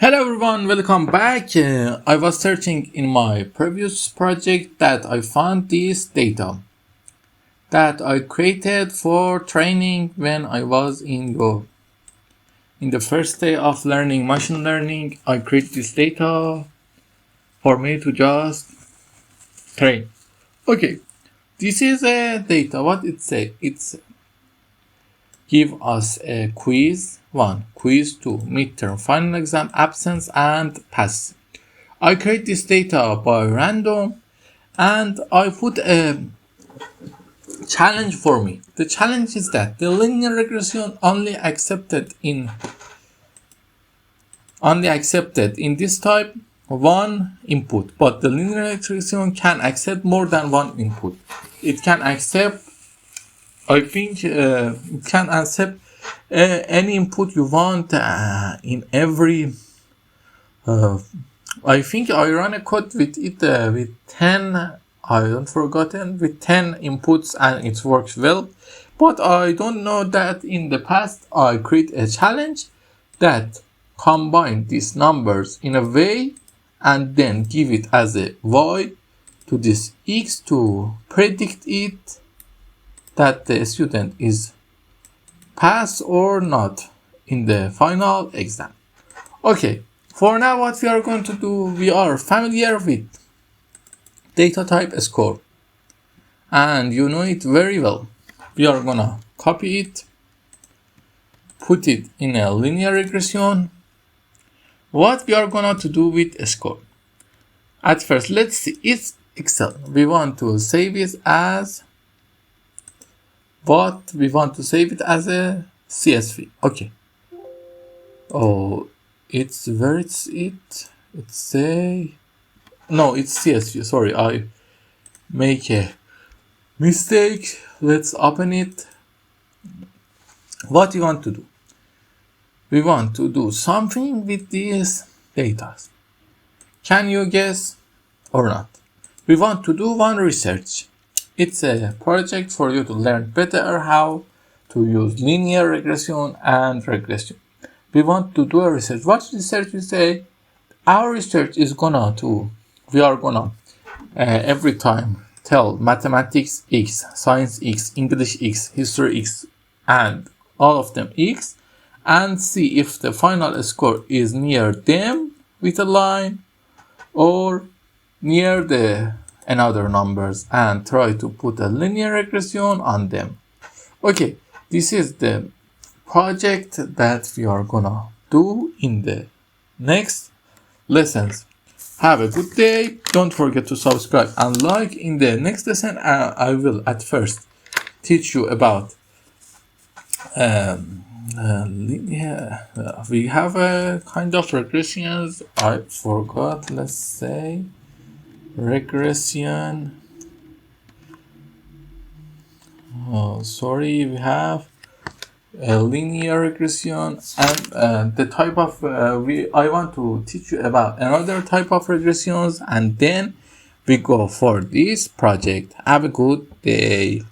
Hello everyone, welcome back. I was searching in my previous project that I found this data that I created for training when I was in the first day of learning machine learning. I created this data for me to just train. Okay, this is a data. What it say? It's give us a quiz 1, quiz 2, midterm, final exam, absence, and pass. I create this data by random and I put a challenge for me. The challenge is that the linear regression only accepted in this type one input, but the linear regression can accept more than one input. It can accept, I think it can accept any input you want in every I think I run a code with it with 10 I don't forgotten with 10 inputs and it works well, but I don't know that in the past I create a challenge that combine these numbers in a way and then give it as a y to this x to predict it that the student is pass or not in the final exam. Okay, for now what we are going to do, we are familiar with data type score and you know it very well. We are gonna copy it, put it in a linear regression. What we are gonna to do with a score? At first, let's see, it's Excel. We want to save it as but we want to save it as a CSV. Okay. Oh, it's where it's say no, it's CSV. Sorry, I make a mistake. Let's open it. What you want to do? We want to do something with these data. Can you guess or not? We want to do one research. It's a project for you to learn better how to use linear regression and regression. We want to do a research. What research we say? Our research is we are gonna every time tell mathematics X, science X, English X, history X, and all of them X, and see if the final score is near them with a line or near the another numbers and try to put a linear regression on them. Okay, this is the project that we are gonna do in the next lessons. Have a good day. Don't forget to subscribe and like. In the next lesson I will at first teach you about we have a kind of regressions. I forgot, let's say regression. Oh, sorry, we have a linear regression and the type of I want to teach you about another type of regressions and then we go for this project. Have a good day.